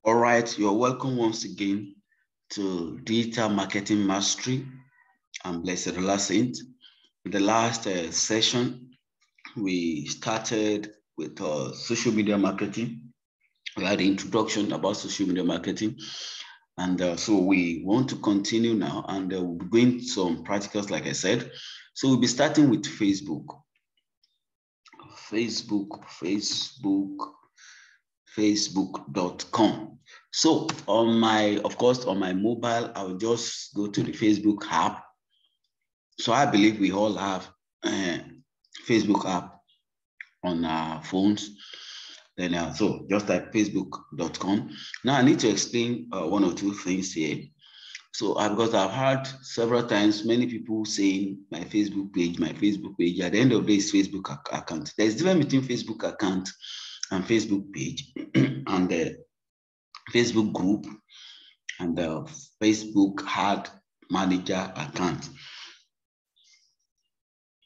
All right, you're welcome once again to Digital Marketing Mastery. I'm Blessed Saint. In the last session, we started with social media marketing. We had the introduction about social media marketing. And so we want to continue now, and we'll be going to some practicals, like I said. So we'll be starting with Facebook. Facebook.com. So on my mobile, I'll just go to the Facebook app. So I believe we all have Facebook app on our phones. Then so just type facebook.com. Now I need to explain one or two things here. So because I've heard several times many people saying my Facebook page. At the end of the day, it's Facebook account. There's a difference between Facebook account and Facebook page and the Facebook group and the Facebook ad manager account.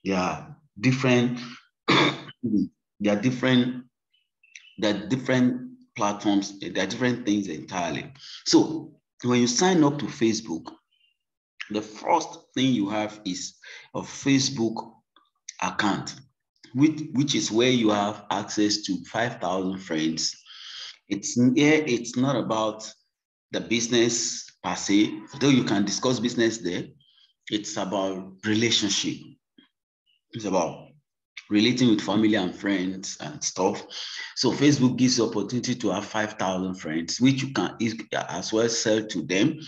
They are different. They are different platforms. They are different things entirely. So when you sign up to Facebook, the first thing you have is a Facebook account, which is where you have access to 5,000 friends. It's not about the business per se, though you can discuss business there. It's about relationship. It's about relating with family and friends and stuff. So Facebook gives you opportunity to have 5,000 friends, which you can as well sell to them,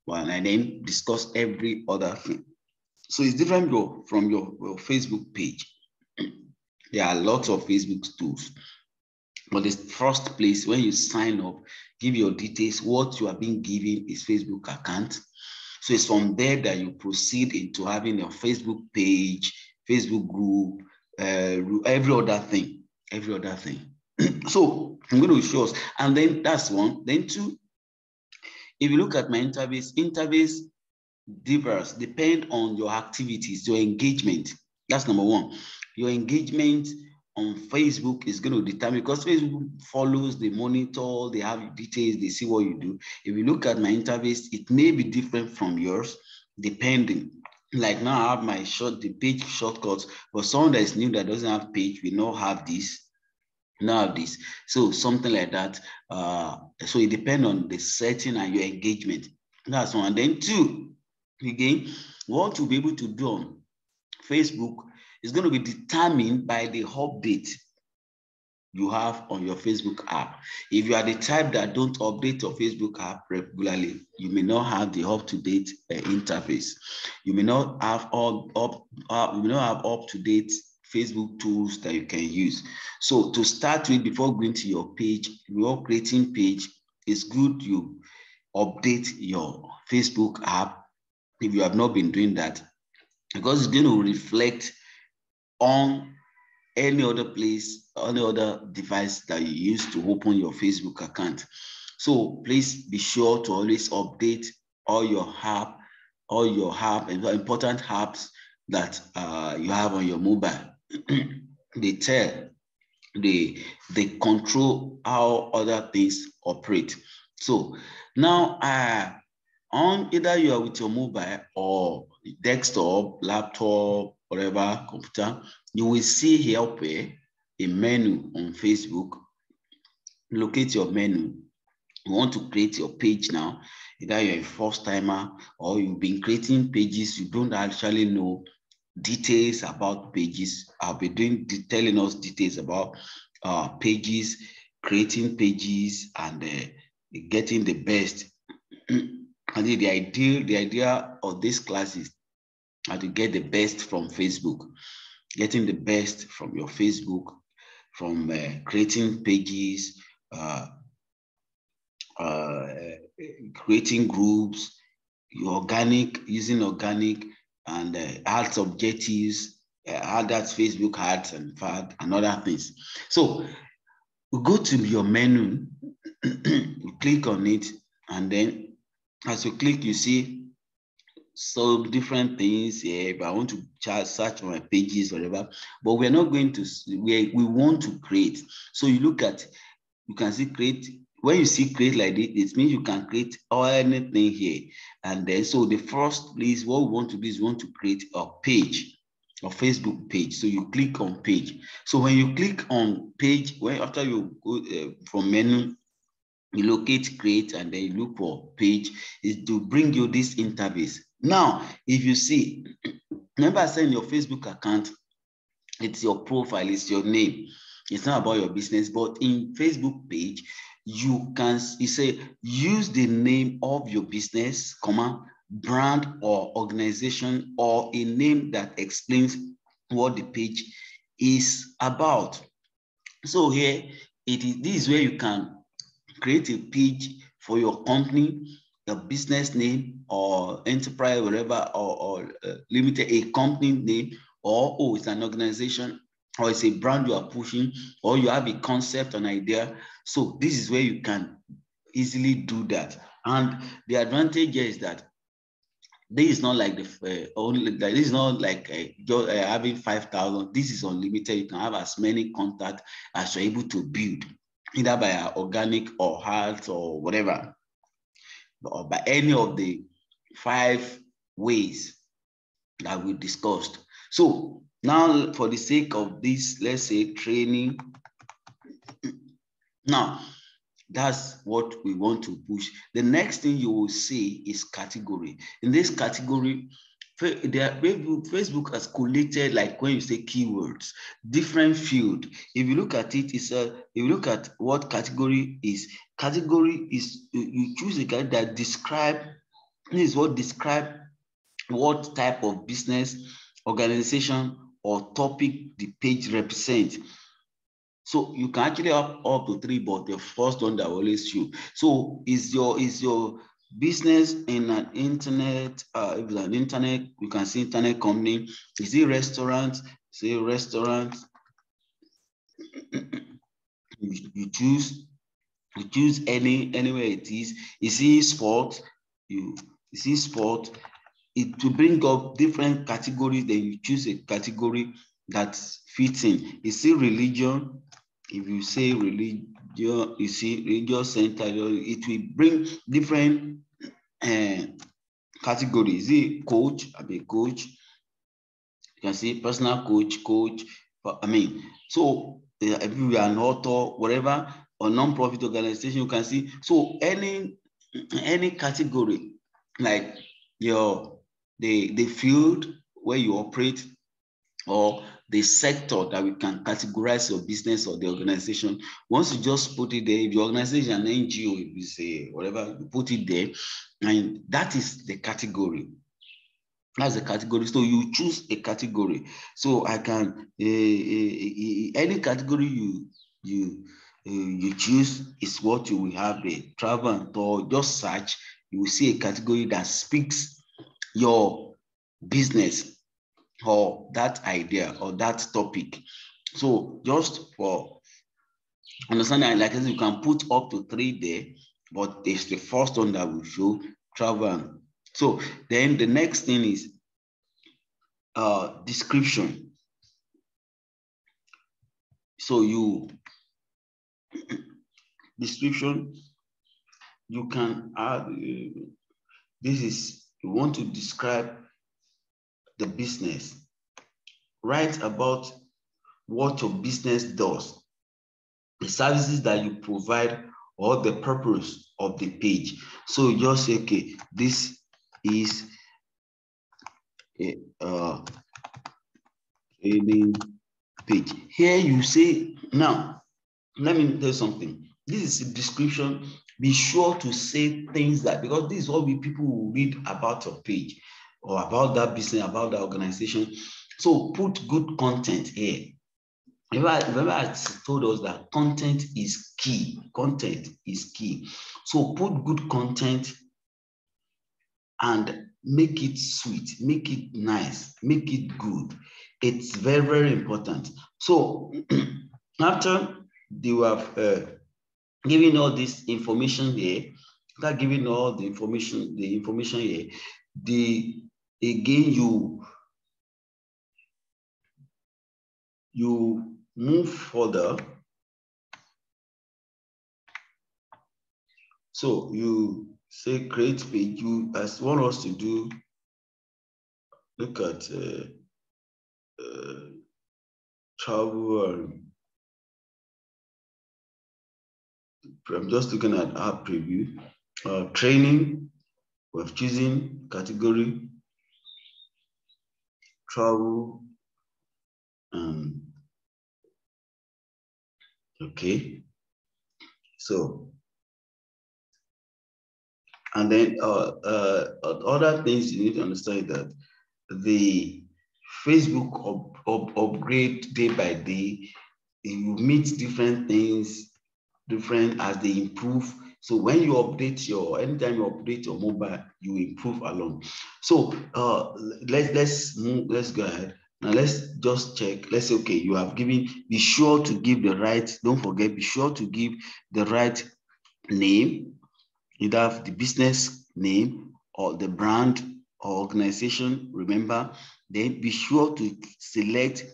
and then discuss every other thing. So it's different from your Facebook page. There are lots of Facebook tools, but the first place when you sign up, give your details. What you are being given is Facebook account. So it's from there that you proceed into having your Facebook page, Facebook group, every other thing. So I'm going to show us, and then that's one. Then two, if you look at my interface differs depend on your activities, your engagement. That's number one. Your engagement on Facebook is going to determine, because Facebook follows, they monitor, they have details, they see what you do. If you look at my interface, it may be different from yours, depending. Like now I have the page shortcuts, but someone that is new that doesn't have page will not have this. So something like that. So it depends on the setting and your engagement. That's one. And then two, again, what you'll be able to do on Facebook is going to be determined by the update you have on your Facebook app. If you are the type that don't update your Facebook app regularly, you may not have the up-to-date interface. You may not have up-to-date Facebook tools that you can use. So to start with, before going to your page, your creating page, it's good you update your Facebook app if you have not been doing that, because it's going to reflect on any other place, any other device that you use to open your Facebook account. So please be sure to always update all your and important apps that you have on your mobile. They control how other things operate. So now on either you are with your mobile or desktop, laptop, whatever, computer, you will see here a menu on Facebook. Locate your menu. You want to create your page now. Either you're a first timer or you've been creating pages, you don't actually know details about pages. I'll be telling us details about pages, creating pages, and getting the best. And the idea of this class is how to get the best from Facebook, getting the best from your Facebook, from creating pages, creating groups, using organic and ads objectives, that's Facebook ads and other things. So we go to your menu, you click on it, and then as you click, you see some different things here. If I want to search for my pages, whatever, but we're not going to, we want to create. So you can see create when you see create like this, it means you can create anything here. And then, so the first place, what we want to do is we want to create a page, a Facebook page. So you click on page. So when you click on page, when after you go from menu, you locate create, and then you look for page, is to bring you this interface. Now, if you see, remember I said in your Facebook account, it's your profile, it's your name. It's not about your business, but in Facebook page, you say use the name of your business, brand or organization, or a name that explains what the page is about. So here this is where you can create a page for your company, your business name, or enterprise, whatever, or limited, a company name, or it's an organization, or it's a brand you are pushing, or you have a concept, an idea. So this is where you can easily do that. And the advantage is that this is not like this is not like just having 5,000. This is unlimited. You can have as many contacts as you're able to build, either by organic or heart or whatever, or by any of the 5 ways that we discussed. So now, for the sake of this, let's say training. Now, that's what we want to push. The next thing you will see is category. In this category, Facebook has collated, like when you say keywords, different field. If you look at it, if you look at what category is you choose a category that describe what type of business, organization, or topic the page represents. So you can actually have up to 3, but the first one that always show. So is your business in an internet? If it's an internet, you can see internet company. Is it restaurant? Say restaurant. you choose anywhere it is. You see sport. You see sport. It will bring up different categories. Then you choose a category that fits in. You see religion. If you say religion, you see religious center, it will bring different categories. See coach, I'm a coach. You can see personal coach. So if you are an author, whatever, or non-profit organization, you can see. So any category, like the field where you operate, or the sector that we can categorize your business or the organization. Once you just put it there, if your organization is an NGO, if you say whatever, you put it there, and that is the category. That's the category. So you choose a category. So I can any category you choose is what you will have there. Travel and tour. Just search. You will see a category that speaks your business, or that idea, or that topic. So just for understanding, like I said, you can put up to 3 there, but it's the first one that will show travel. So then the next thing is description. So description, you can add, this is, you want to describe the business. Write about what your business does, the services that you provide, or the purpose of the page. So you just say, okay, this is a training page. Here you say, now, let me tell you something. This is a description. Be sure to say things that, because this is what people will read about your page, or about that business, about that organization. So put good content here. Remember, I told us that content is key. Content is key. So put good content and make it sweet, make it nice, make it good. It's very, very important. So after you have given all this information here, after giving all the information here, again you move further. So you say create page. You as want us to do. Look at travel. And I'm just looking at app preview. Training. We've chosen category travel. Okay. So. And then other things you need to understand that the Facebook upgrade day by day, you meet different things, different as they improve. So when you update anytime you update your mobile, you improve along. So let's go ahead. Now let's just check. Let's say, okay, you have given, be sure to give the right, don't forget, be sure to give the right name, either the business name or the brand or organization, remember. Then be sure to select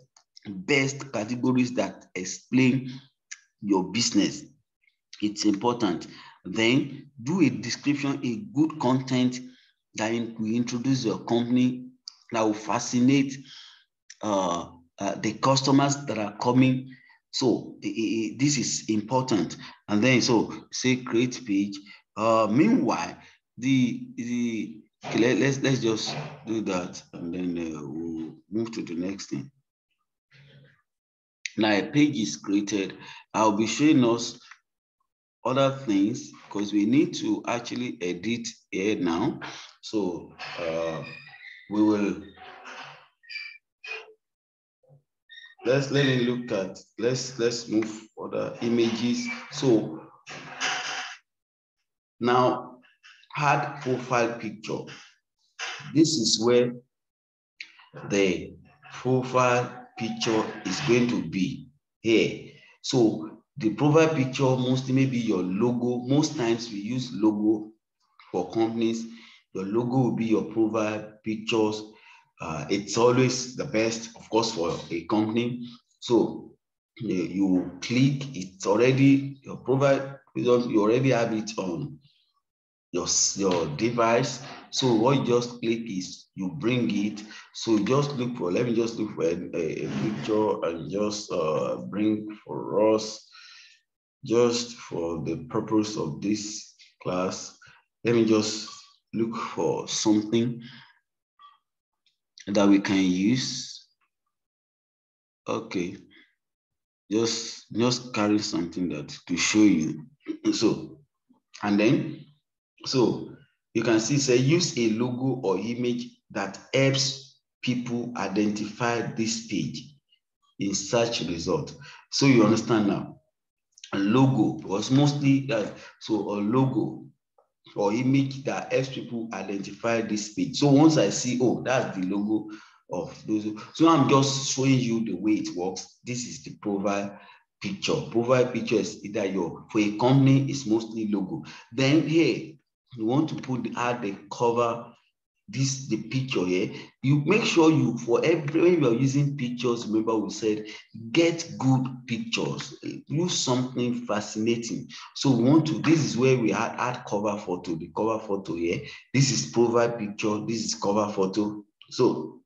best categories that explain your business. It's important. Then do a description, a good content that will introduce your company, that will fascinate the customers that are coming. So this is important. And then so say create page. Meanwhile, okay, let's just do that, and then we'll move to the next thing. Now a page is created. I'll be showing us other things because we need to actually edit here now. So we will let me look at, let's move other images. So now add profile picture. This is where the profile picture is going to be here. So the profile picture mostly maybe your logo. Most times we use logo for companies. Your logo will be your profile pictures. It's always the best, of course, for a company. So you click, it's already your profile, you already have it on your device. So what you just click is you bring it. So just look for, let me just look for a picture and just bring for us, just for the purpose of this class. Let me just look for something that we can use. Okay, just carry something that to show you. So, and then so you can see, say use a logo or image that helps people identify this page in search result. So you understand now. A logo was mostly that. So a logo or image that helps people identify this page. So once I see, oh, that's the logo of those. So I'm just showing you the way it works. This is the profile picture. Profile picture is either for a company, it's mostly logo. Then here, you want to add the cover, the picture here. You make sure you, when you are using pictures, remember we said, get good pictures, use something fascinating. So we want to, this is where we add cover photo, the cover photo here. This is profile picture, this is cover photo. So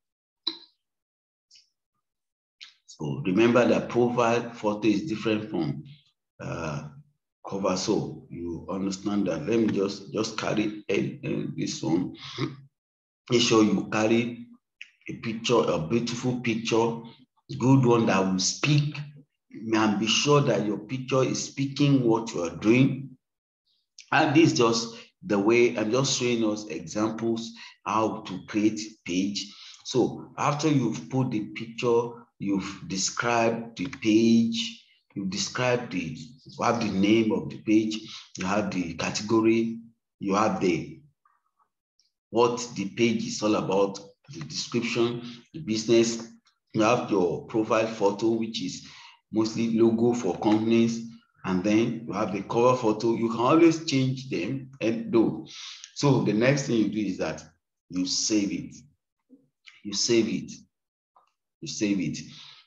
remember that profile photo is different from cover. So you understand that. Let me just carry this one. Make sure you carry a picture, a beautiful picture, good one that will speak, and be sure that your picture is speaking what you are doing. And this is just the way I'm just showing us examples how to create page. So after you've put the picture, you've described the page, you have the name of the page, you have the category, you have what the page is all about, the description, the business. You have your profile photo, which is mostly logo for companies, and then you have the cover photo. You can always change them and do. So the next thing you do is that you save it. You save it. You save it.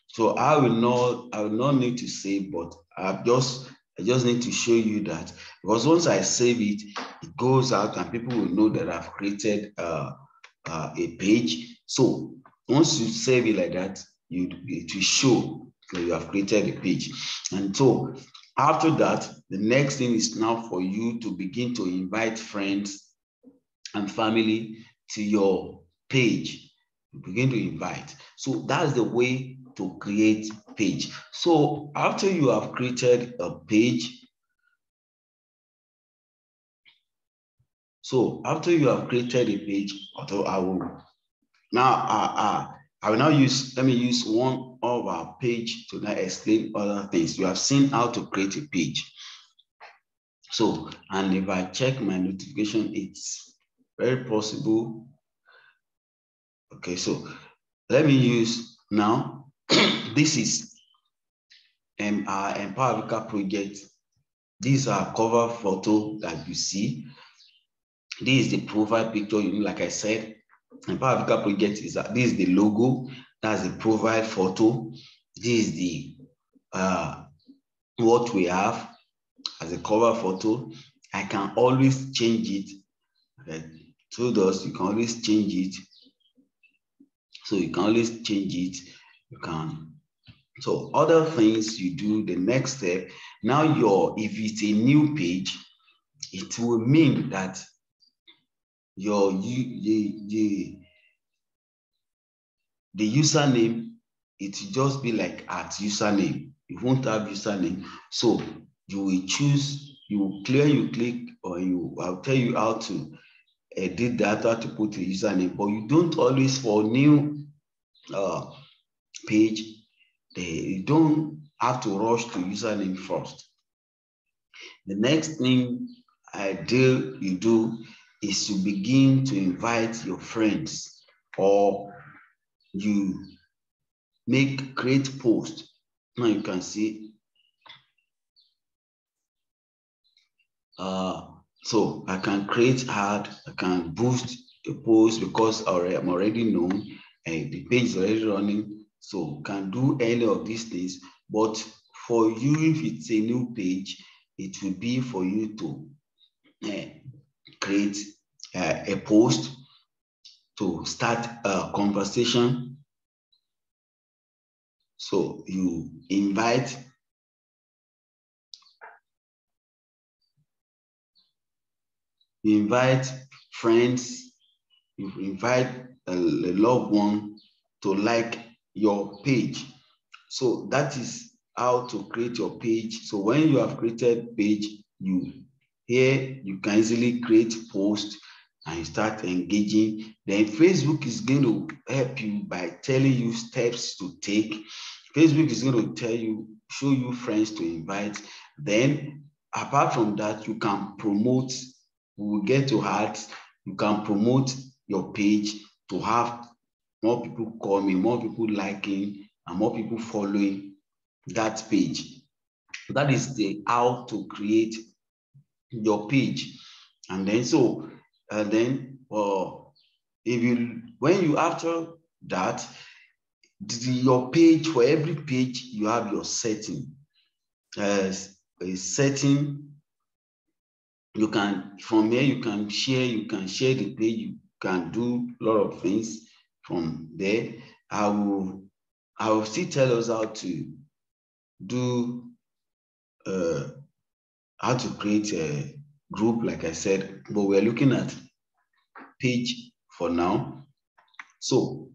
So I will not need to save, but I've just I just need to show you that, because once I save it, it goes out and people will know that I've created a page. So once you save it like that, it will show that you have created a page. And so after that, the next thing is now for you to begin to invite friends and family to your page. You begin to invite. So that's the way to create page. So after you have created a page, let me use one of our page to now explain other things. You have seen how to create a page. So, and if I check my notification, it's very possible. Okay, so let me use now, this is our Empower Africa project. These are cover photo that you see. This is the profile picture, like I said, Empower Africa project is that this is the logo, that's the profile photo. This is the what we have as a cover photo. I can always change it. Okay. Through those, you can always change it. So you can always change it. You can. So other things you do, the next step, now if it's a new page, it will mean that the username, it will just be like at username. You won't have username. So you will choose, you click, or I'll tell you how to edit that, how to put a username, but you don't always, for new page, you don't have to rush to username first. The next thing you do is to begin to invite your friends, or you create post. Now you can see, so I can create ad, I can boost the post because I'm already known and the page is already running, so can do any of these things. But for you, if it's a new page, it will be for you to create a post to start a conversation. So you invite friends, you invite a loved one to like your page. So that is how to create your page. So when you have created page, you can easily create post and you start engaging. Then Facebook is going to help you by telling you steps to take. Facebook is going to show you friends to invite. Then apart from that, you can promote. We will get to ads. You can promote your page to have more people coming, more people liking, and more people following that page. That is how to create your page. And then after that, your page, for every page you have your setting. As a setting, you can, from here you can share the page, you can do a lot of things from there. I will still tell us how to do how to create a group, like I said, but we're looking at page for now. So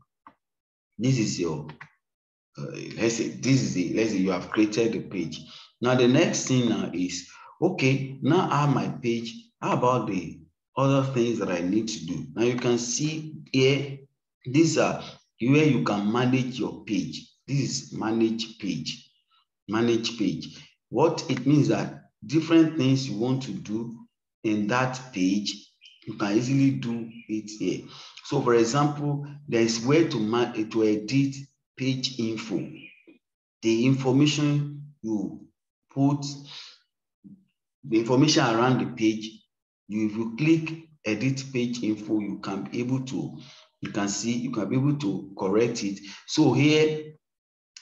this is your let's say you have created the page. Now the next thing now is, okay, now I have my page. How about the other things that I need to do? Now you can see here, these are where you can manage your page. This is manage page. Manage page. What it means that different things you want to do in that page, you can easily do it here. So for example, there's where to edit page info. The information you put, the information around the page, if you click edit page info, you can be able to correct it. So here,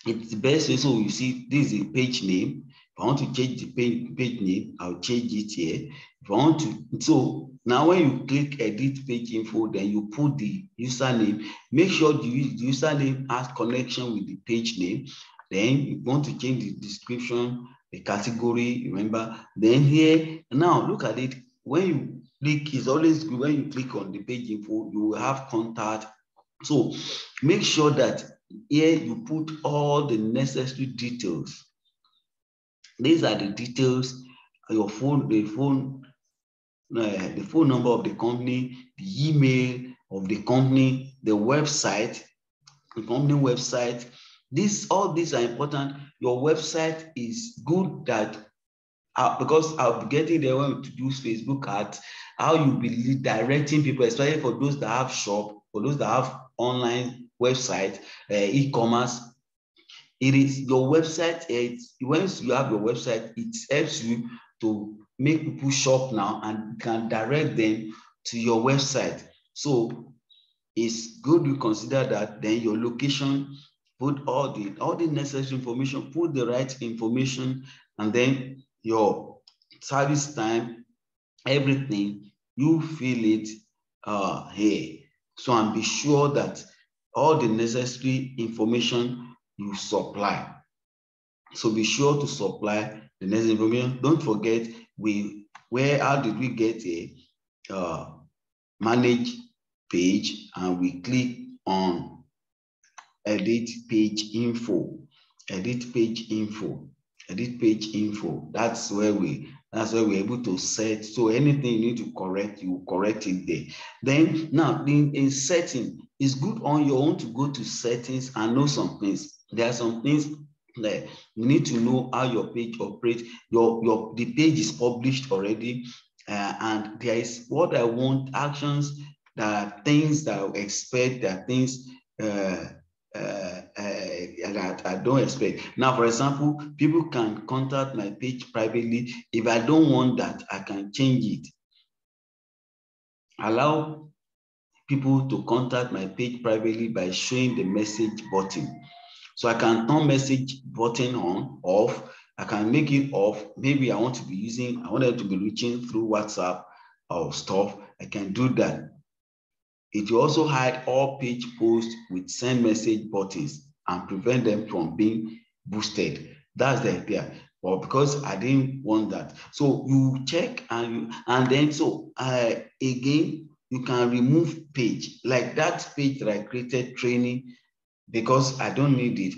it's the best way. So you see, this is the page name. I want to change the page name, I'll change it here. If I want to, so now when you click edit page info, then you put the username. Make sure the username has connection with the page name. Then you want to change the description, the category, remember. Then here, now look at it. When you click, it's always good when you click on the page info, you will have contact. So make sure that here you put all the necessary details. These are the details, your phone, the phone number of the company, the email of the company, the website, the company website. All these are important. Your website is good that because I'll be getting there when to use Facebook ads, how you be directing people, especially for those that have shop, for those that have online website, e-commerce. It is your website. Once you have your website, it helps you to make people shop now and can direct them to your website. So it's good you consider that. Then your location, put all the necessary information, put the right information, and then your service time, everything, you fill it here. So, and be sure that all the necessary information you supply. So be sure to supply the necessary information. Don't forget, how did we get a manage page, and we click on edit page info. Edit page info. Edit page info. That's where we're able to set. So anything you need to correct, you correct it there. Then now in setting, it's good on your own to go to settings and know some things. There are some things that you need to know how your page operates. The page is published already, and there is what I want actions. There are things that I expect. There are things that I don't expect. Now, for example, people can contact my page privately. If I don't want that, I can change it. Allow people to contact my page privately by showing the message button. So I can turn message button on, off. I can make it off. Maybe I want them to be reaching through WhatsApp or stuff. I can do that. It will also hide all page posts with send message buttons and prevent them from being boosted. That's the idea. But because I didn't want that, so you check and then again you can remove page like that page that I created training, because I don't need it.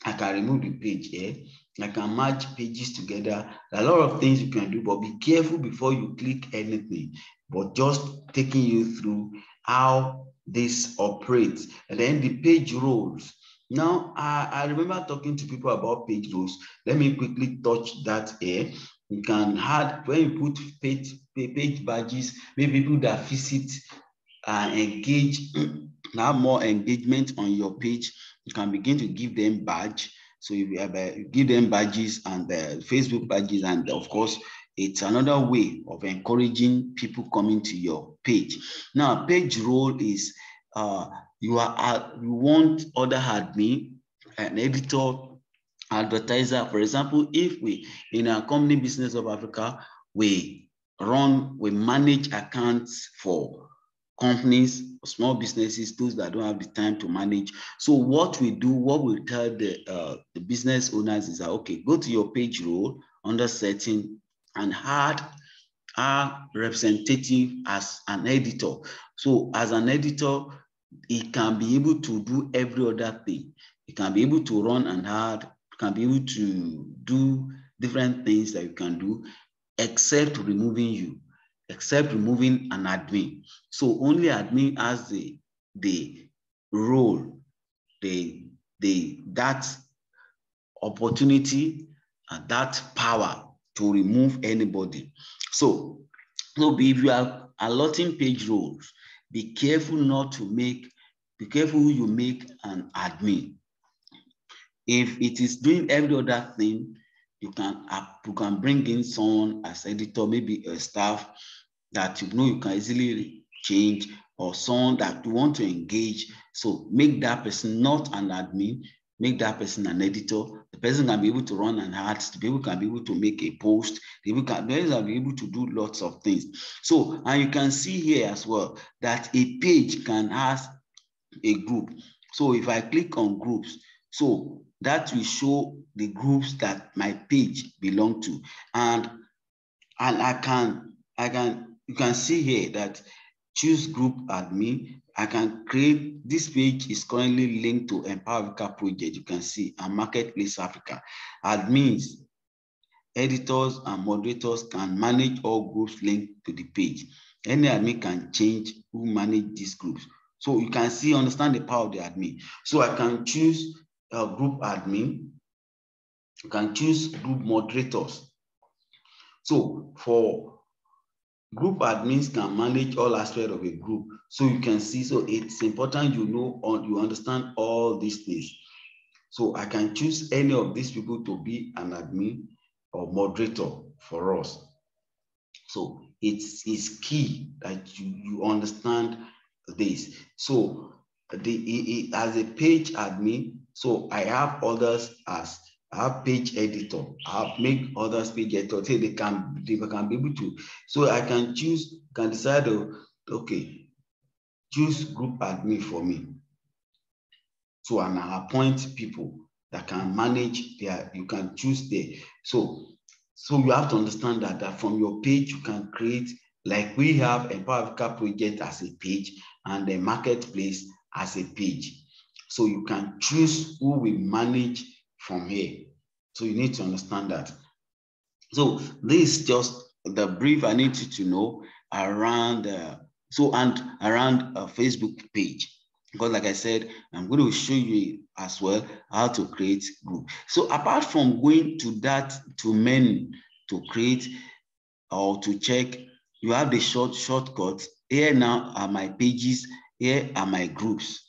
I can remove the page here. I can match pages together. There are a lot of things you can do, but be careful before you click anything. But just taking you through how this operates. And then the page roles. Now, I remember talking to people about page roles. Let me quickly touch that here. You can add, when you put page badges, maybe people that visit and engage, have more engagement on your page, you can begin to give them badge. So you give them badges and Facebook badges, and of course, it's another way of encouraging people coming to your page. Now, page role is you want other admin, an editor, advertiser. For example, if we in our company Business of Africa, we manage accounts for companies, small businesses, those that don't have the time to manage. So what we tell the business owners is that, okay, go to your page role under setting and add our representative as an editor. So as an editor, it can be able to do every other thing. It can be able to run an ad, can be able to do different things that you can do, except removing an admin. So only admin has the role, that opportunity and that power to remove anybody. So if you are allotting page roles, be careful who you make an admin. If it is doing every other thing, you can bring in someone as editor, maybe a staff that you can easily change, or someone that you want to engage. So make that person not an admin, make that person an editor. The person can be able to run an ad. The people can be able to make a post. The people can be able to do lots of things. So, and you can see here as well that a page can have a group. So if I click on groups, so that will show the groups that my page belong to. And you can see here that choose group admin. I can create, this page is currently linked to Empower Africa project. You can see, and Marketplace Africa. Admins, editors, and moderators can manage all groups linked to the page. Any admin can change who manage these groups. So you can see, understand the power of the admin. So I can choose a group admin. You can choose group moderators. So for group admins can manage all aspects of a group. So you can see, so it's important you know, or you understand all these things. So I can choose any of these people to be an admin or moderator for us. So it's key that you understand this. So as a page admin, so I have others as I have page editor. I have make others page editor. Say they can be able to. So I can choose, can decide to, okay, choose group admin for me. So and I appoint people that can manage their, you can choose there. So you have to understand that from your page, you can create, like we have Empower Africa project as a page and the marketplace as a page. So you can choose who will manage from here. So you need to understand that. So this is just the brief I need you to know around, around a Facebook page. Because like I said, I'm going to show you as well how to create group. So apart from going to that, to menu to create or to check, you have the shortcuts. Here now are my pages. Here are my groups.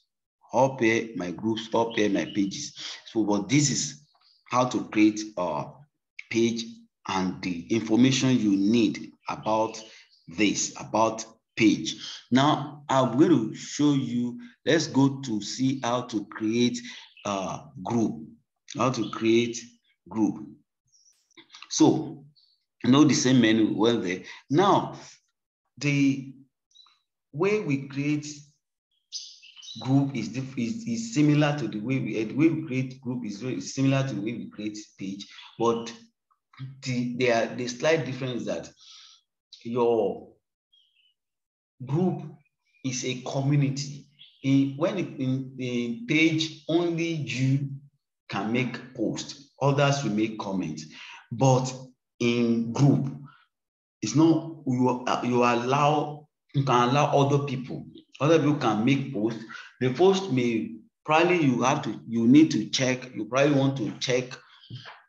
Up here, my groups. Up here, my pages. So, but this is how to create a page and the information you need about this, about page. Now, I'm going to show you, let's go to see how to create a group, how to create group. So, you know the same menu well there. Now, the way we create group is similar to the way we create group is similar to the way we create page, but the slight difference is that your group is a community. In the page, only you can make posts, others will make comments, but in group, it's not, you can allow other people can make posts. The post may probably you need to check, you probably want to check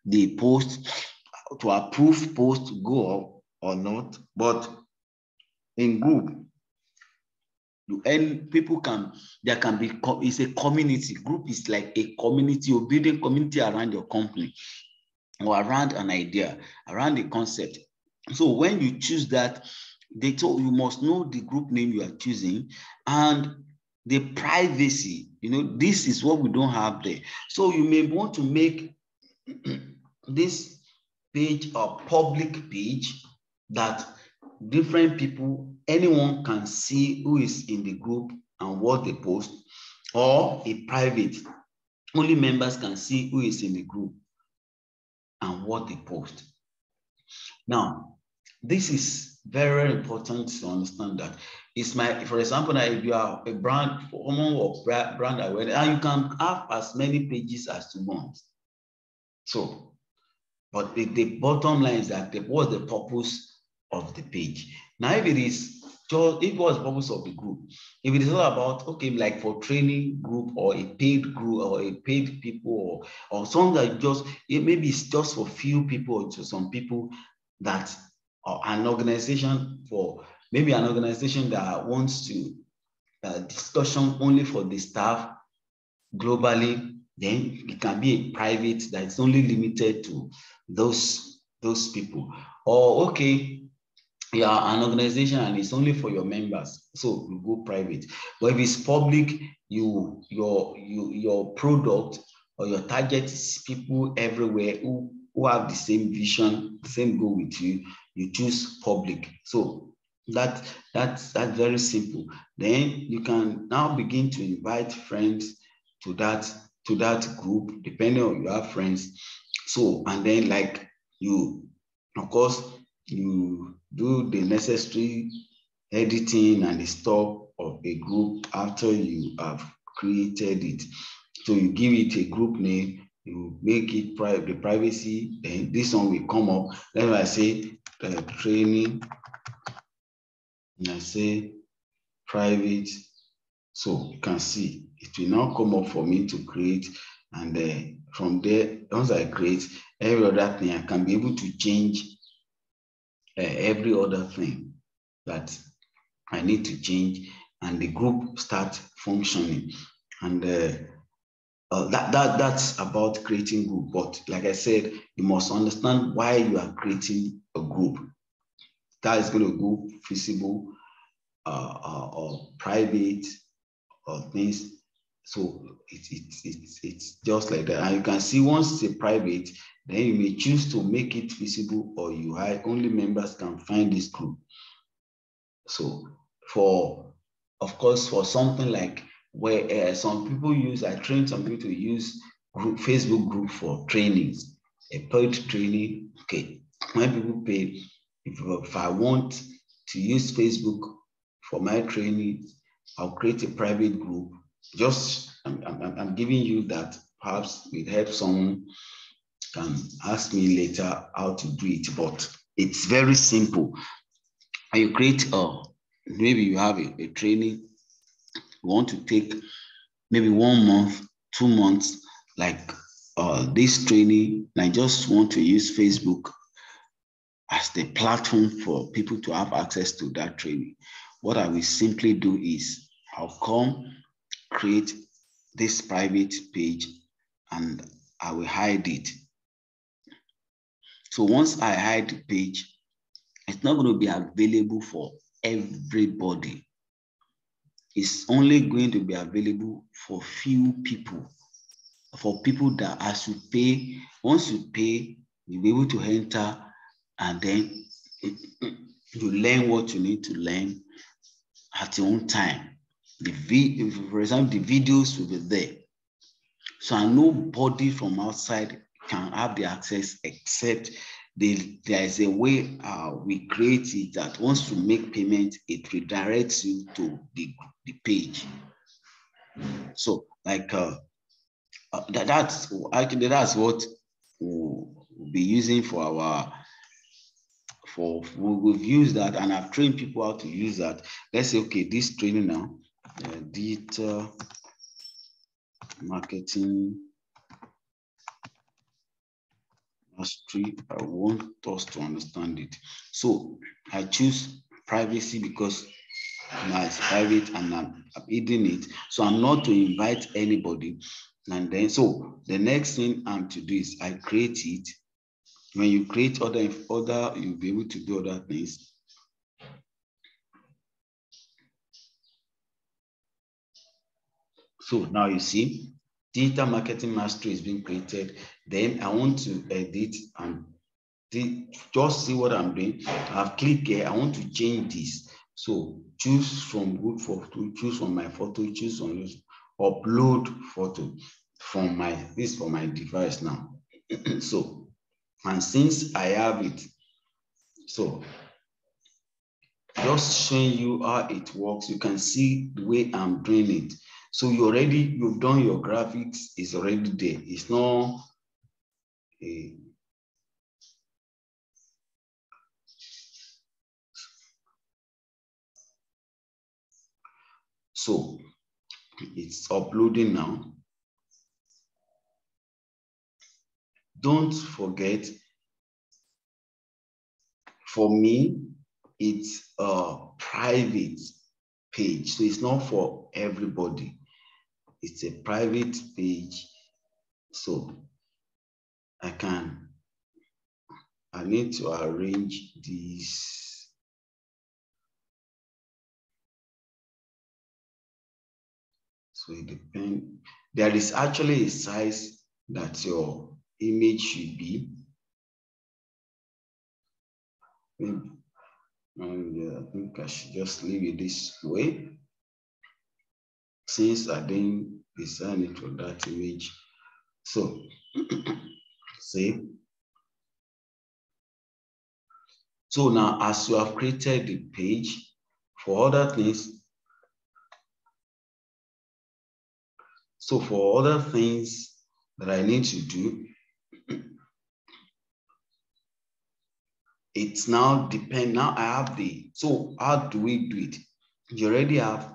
the post to approve post to go up or not, but in group, and people there can be, it's a community. Group is like a community. You're building community around your company or around an idea, around the concept. So when you choose that, you must know the group name you are choosing and the privacy. You know, this is what we don't have there. So you may want to make this page a public page that different people, anyone can see who is in the group and what they post, or a private, only members can see who is in the group and what they post. Now, this is very important to understand that. For example, now if you are a brand, someone of brand awareness, and you can have as many pages as you want. So, but the bottom line is that what's the purpose of the page? Now, if it is just, if what's the purpose of the group? If it is all about, okay, like for training group or a paid group or a paid people or something that just, maybe it's just for few people or to some people that, or an organization for, maybe an organization that wants to discussion only for the staff globally, then it can be a private that is only limited to those people. Or okay, you are an organization and it's only for your members, so you go private. But if it's public, your product or your target is people everywhere who have the same vision, same goal with you, you choose public. So that's very simple. Then you can now begin to invite friends to that group, depending on your friends. So, and then like you, of course, you do the necessary editing and the stuff of a group after you have created it. So you give it a group name, you make it private, the privacy, then this one will come up. Then I say training, and I say private. So you can see it will now come up for me to create, and from there, once I create every other thing, I can be able to change every other thing that I need to change, and the group start functioning. And that's about creating group. But like I said, you must understand why you are creating a group. That is going to go visible or private or things. So it's just like that. And you can see once it's a private, then you may choose to make it visible, or you hide, only members can find this group. So of course, for something like where some people use, I train some people to use Facebook group for trainings, a paid training. Okay, when people pay, if I want to use Facebook for my training, I'll create a private group. Just I'm giving you that. Perhaps it helps someone can ask me later how to do it, but it's very simple. And you create maybe you have a training you want to take, maybe 1 month, 2 months, like this training. And I just want to use Facebook as the platform for people to have access to that training. What I will simply do is I'll come create this private page and I will hide it. So once I hide the page, it's not going to be available for everybody. It's only going to be available for few people, for people that as you pay, once you pay, you'll be able to enter, and then you learn what you need to learn at your own time. For example, the videos will be there. So nobody from outside can have the access except there is a way we create it that once you make payment, it redirects you to the page. So like that's what we'll be using for our we've used that, and I've trained people how to use that. Let's say, okay, this training now, digital marketing mastery. I want us to understand it. So I choose privacy because now it's private and I'm hiding it. So I'm not to invite anybody. And then, so the next thing I'm to do is I create it. When you create other, you'll be able to do other things. So now you see, digital marketing mastery is being created. Then I want to edit and just see what I'm doing. I've clicked here. I want to change this. So choose from good photo, choose from my photo, choose on upload photo from this for my device now. So, and since I have it, so just showing you how it works. You can see the way I'm doing it. So you've done your graphics, it's already there. It's not a so it's uploading now. Don't forget, for me, it's a private page. So it's not for everybody. It's a private page. So I need to arrange this. So it depends. There is actually a size that your image should be. And I think I should just leave it this way, since I didn't design it for that image. So, see. So now, as you have created the page, for other things, that I need to do, it's now depend. Now I have so how do we do it? You already have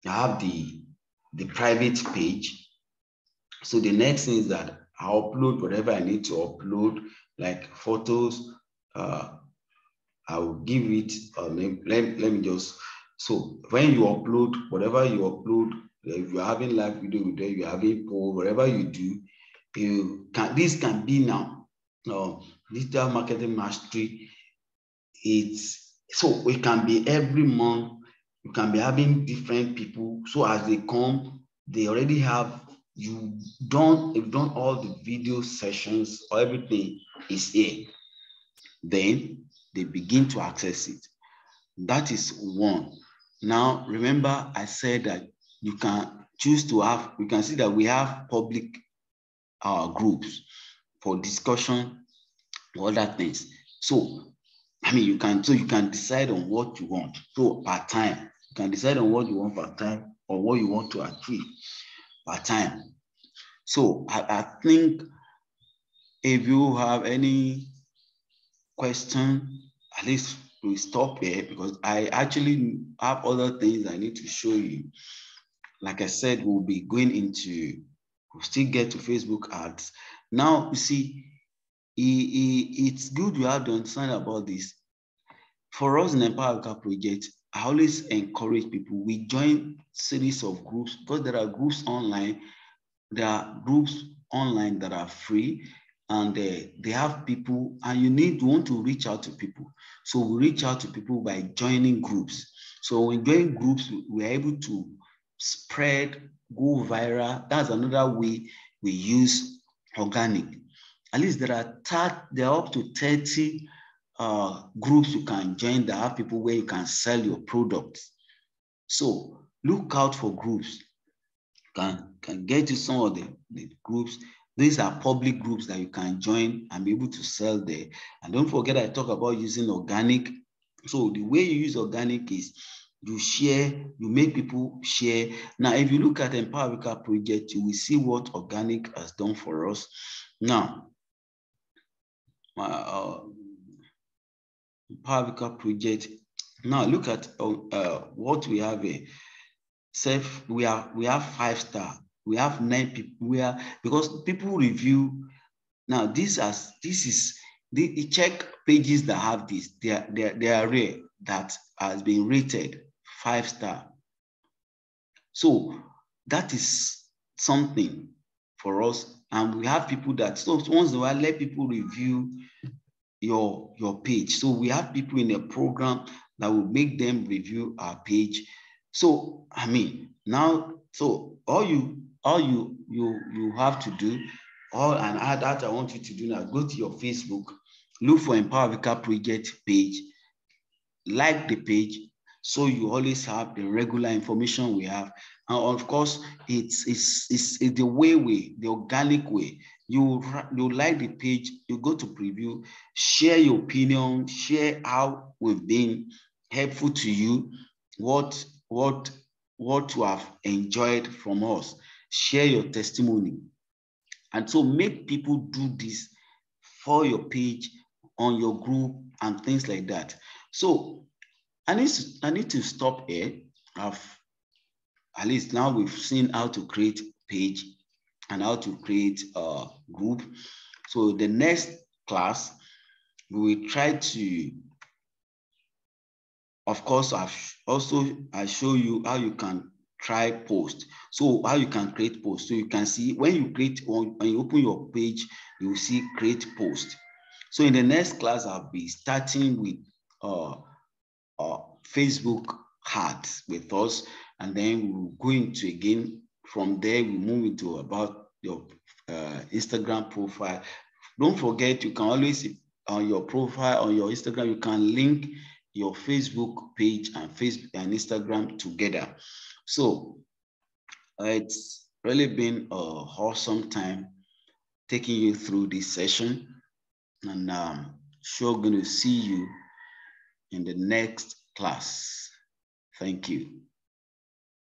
the private page. So the next thing is that I upload whatever I need to upload, like photos. I will give it a name. Let me just, so when you upload, whatever you upload, if you're having live video with them, you're having poll, whatever you do, this can be now digital marketing mastery. So it can be every month. You can be having different people. So as they come, they already have, you've done all the video sessions, or everything is here. Then they begin to access it. That is one. Now, remember I said that you can choose to have, you can see that we have public groups for discussion or other things. So, I mean, you can decide on what you want. So per time, you can decide on what you want per time, or what you want to achieve per time. So I think if you have any question, at least we stop here, because I actually have other things I need to show you. Like I said, we'll be going into, we'll still get to Facebook ads. Now, you see, it's good you have to understand about this. For us in Empower Africa project, I always encourage people, we join series of groups, because there are groups online. There are groups online that are free, and they have people, and you want to reach out to people. So we reach out to people by joining groups. So when join groups, we're able to spread, go viral. That's another way we use organic. At least there are up to 30 groups you can join that have people where you can sell your products. So look out for groups. Can get you some of the groups. These are public groups that you can join and be able to sell there. And don't forget, I talk about using organic. So the way you use organic is you share, you make people share. Now, if you look at Empower Africa project, you will see what organic has done for us. Now, Empower Africa project. Now look at what we have here. We have 5-star. We have 9 people. Because people review. Now this is the check pages that have this. They are rare, that has been rated 5-star. So that is something for us. And we have people that, so once in a while, let people review your page. So we have people in a program that will make them review our page. So I mean, now, so all you have to do, and that I want you to do now, go to your Facebook, look for Empower Africa project page, like the page, so you always have the regular information we have. And of course, it's the the organic way. You like the page, you go to preview, share your opinion, share how we've been helpful to you, what you have enjoyed from us, share your testimony. And so make people do this for your page, on your group, and things like that. So I need to stop here. At least now we've seen how to create page and how to create a group. So the next class, we will try to, of course, I show you how you can try post. So how you can create post. So you can see when you open your page, you will see create post. So in the next class, I'll be starting with Facebook ads with us, and then we'll go into, again from there we move into about your Instagram profile. Don't forget, you can always, on your profile, on your Instagram, you can link your Facebook page and Facebook and Instagram together. So it's really been a awesome time taking you through this session, and sure going to see you in the next class. Thank you.